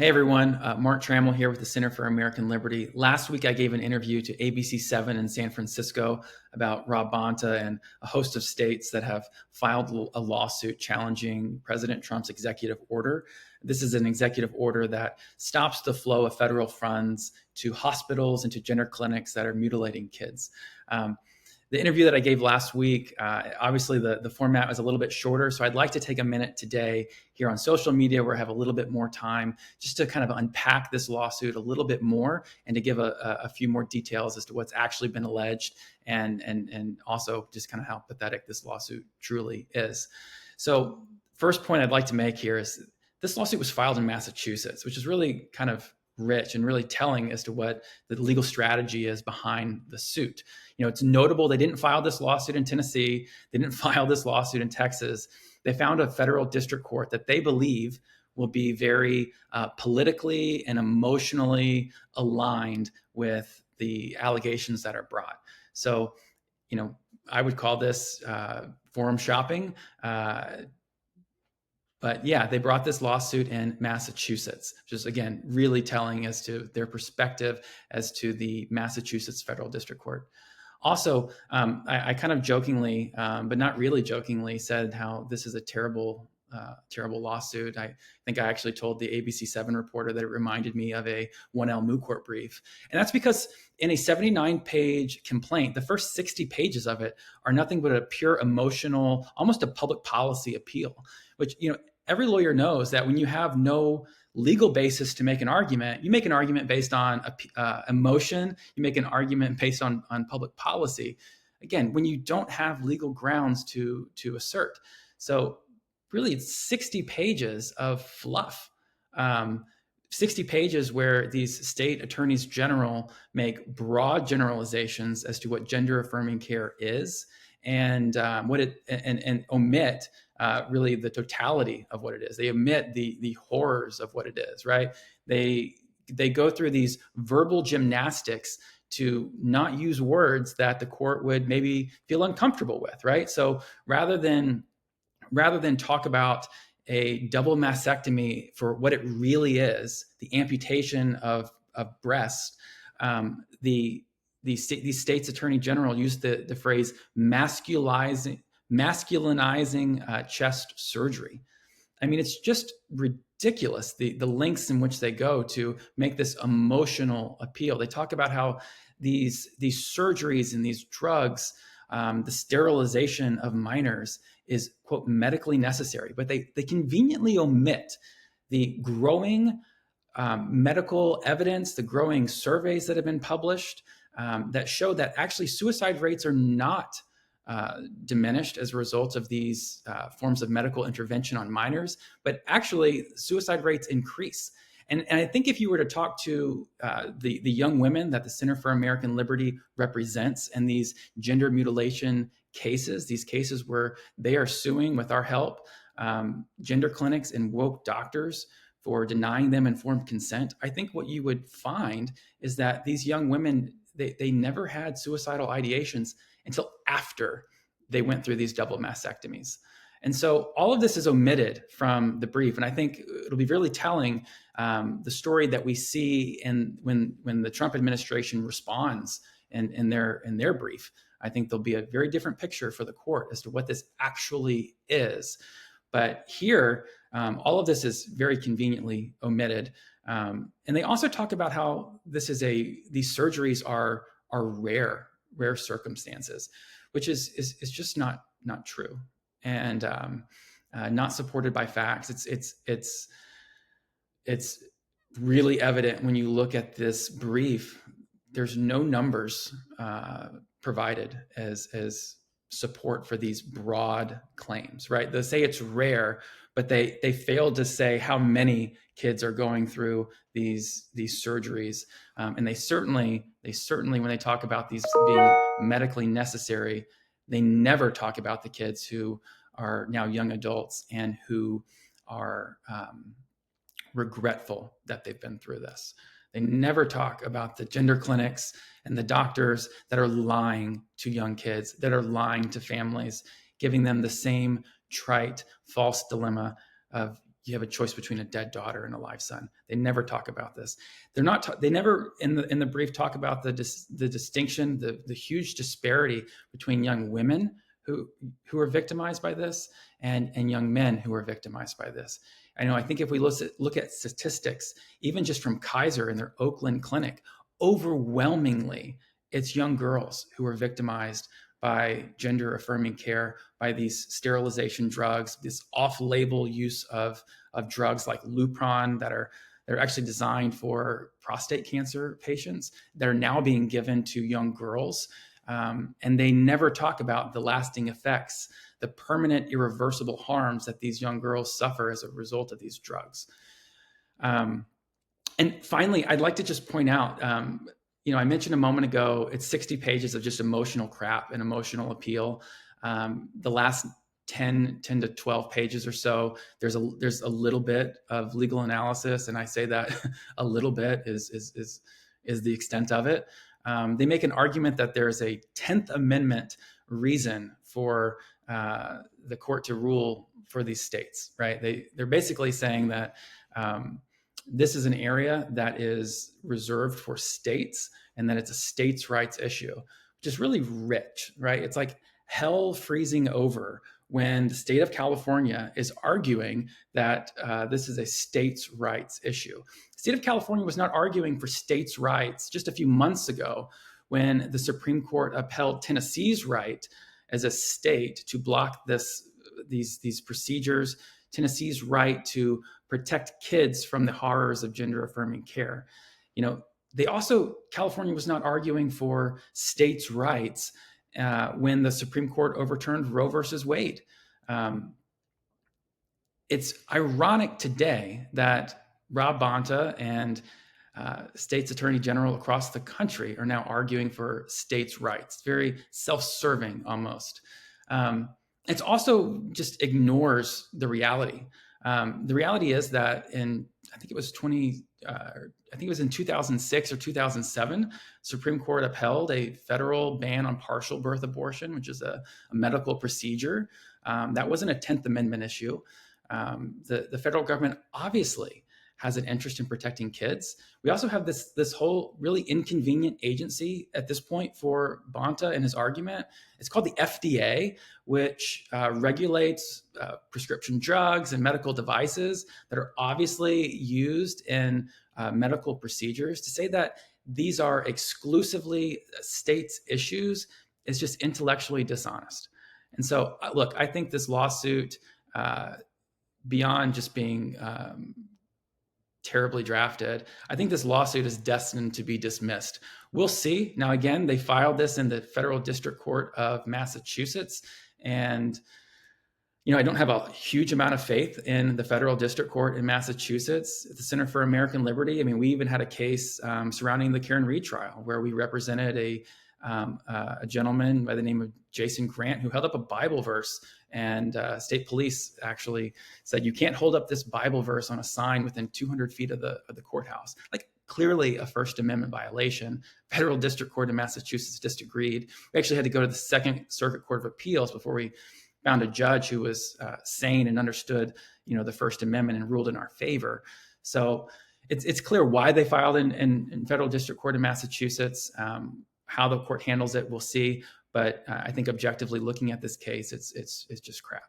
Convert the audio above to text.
Hey everyone, Mark Trammell here with the Center for American Liberty. Last week I gave an interview to ABC7 in San Francisco about Rob Bonta and a host of states that have filed a lawsuit challenging President Trump's executive order. This is an executive order that stops the flow of federal funds to hospitals and to gender clinics that are mutilating kids. The interview that I gave last week, obviously the format was a little bit shorter, so I'd like to take a minute today here on social media where I have a little bit more time just to kind of unpack this lawsuit a little bit more and to give a few more details as to what's actually been alleged and also just kind of how pathetic this lawsuit truly is. So first point I'd like to make here is this lawsuit was filed in Massachusetts, which is really kind of rich and really telling as to what the legal strategy is behind the suit. You know, it's notable they didn't file this lawsuit in Tennessee. They didn't file this lawsuit in Texas. They found a federal district court that they believe will be very politically and emotionally aligned with the allegations that are brought. So, you know, I would call this forum shopping. But yeah, they brought this lawsuit in Massachusetts, which is, again, really telling as to their perspective as to the Massachusetts Federal District Court. Also, I kind of jokingly, but not really jokingly, said how this is a terrible lawsuit. I think I actually told the ABC7 reporter that it reminded me of a 1L Moot Court brief. And that's because in a 79-page complaint, the first 60 pages of it are nothing but a pure emotional, almost a public policy appeal, which, you know, every lawyer knows that when you have no legal basis to make an argument, you make an argument based on emotion, you make an argument based on public policy. Again, when you don't have legal grounds to assert. So really, it's 60 pages of fluff. 60 pages where these state attorneys general make broad generalizations as to what gender affirming care is and and omit really the totality of what it is. They omit the horrors of what it is, right? They go through these verbal gymnastics to not use words that the court would maybe feel uncomfortable with, right? So rather than talk about a double mastectomy for what it really is, the amputation of breast, these states attorney general used the phrase masculinizing chest surgery. I mean, it's just ridiculous, the lengths in which they go to make this emotional appeal. They talk about how these surgeries and these drugs, the sterilization of minors is, quote, medically necessary, but they conveniently omit the growing medical evidence, the growing surveys that have been published that show that actually suicide rates are not diminished as a result of these forms of medical intervention on minors, but actually suicide rates increase. And I think if you were to talk to the young women that the Center for American Liberty represents and these gender mutilation cases, these cases where they are suing with our help, gender clinics and woke doctors for denying them informed consent, I think what you would find is that these young women, they never had suicidal ideations until after they went through these double mastectomies. And so all of this is omitted from the brief. And I think it'll be really telling the story that we see when the Trump administration responds in their brief. I think there'll be a very different picture for the court as to what this actually is. But here, all of this is very conveniently omitted. And they also talk about how these surgeries are rare circumstances, which is just not true and not supported by facts. It's really evident when you look at this brief. There's no numbers provided as support for these broad claims, right? They say it's rare, but they failed to say how many kids are going through these surgeries, and they certainly when they talk about these being medically necessary, they never talk about the kids who are now young adults and who are regretful that they've been through this. They never talk about the gender clinics and the doctors that are lying to young kids, that are lying to families, giving them the same trite, false dilemma of you have a choice between a dead daughter and a live son. They never talk about this. They're not. They never in the brief talk about the distinction, the huge disparity between young women who are victimized by this and young men who are victimized by this. I think if we look at statistics, even just from Kaiser in their Oakland clinic, overwhelmingly it's young girls who are victimized by gender affirming care, by these sterilization drugs, this off-label use of drugs like Lupron they're actually designed for prostate cancer patients that are now being given to young girls. And they never talk about the lasting effects, the permanent irreversible harms that these young girls suffer as a result of these drugs. And finally, I'd like to just point out, I mentioned a moment ago, it's 60 pages of just emotional crap and emotional appeal. The last 10 to 12 pages or so, there's a little bit of legal analysis. And I say that a little bit is the extent of it. They make an argument that there's a 10th Amendment reason for the court to rule for these states, right? They're basically saying that this is an area that is reserved for states and that it's a states' rights issue, which is really rich, right? It's like hell freezing over when the state of California is arguing that this is a states' rights issue. The state of California was not arguing for states' rights just a few months ago when the Supreme Court upheld Tennessee's right as a state to block these procedures, Tennessee's right to protect kids from the horrors of gender affirming care. California was not arguing for states' rights when the Supreme Court overturned Roe versus Wade. It's ironic today that Rob Bonta and states attorney general across the country are now arguing for states' rights. Very self-serving almost. It's also just ignores the reality. The reality is that I think it was in 2006 or 2007, Supreme Court upheld a federal ban on partial birth abortion, which is a medical procedure. That wasn't a 10th Amendment issue. The federal government obviously has an interest in protecting kids. We also have this whole really inconvenient agency at this point for Bonta and his argument. It's called the FDA, which regulates prescription drugs and medical devices that are obviously used in medical procedures. To say that these are exclusively states' issues is just intellectually dishonest. And so, look, I think this lawsuit, beyond just being terribly drafted, I think this lawsuit is destined to be dismissed. We'll see. Now, again, they filed this in the Federal District Court of Massachusetts. And, I don't have a huge amount of faith in the Federal District Court in Massachusetts. The Center for American Liberty, we even had a case surrounding the Karen Reed trial where we represented a gentleman by the name of Jason Grant who held up a Bible verse, and state police actually said, you can't hold up this Bible verse on a sign within 200 feet of the courthouse. Like, clearly a First Amendment violation. Federal District Court in Massachusetts disagreed. We actually had to go to the Second Circuit Court of Appeals before we found a judge who was sane and understood, the First Amendment and ruled in our favor. So it's clear why they filed in Federal District Court in Massachusetts. How the court handles it, we'll see. But I think objectively looking at this case, it's just crap.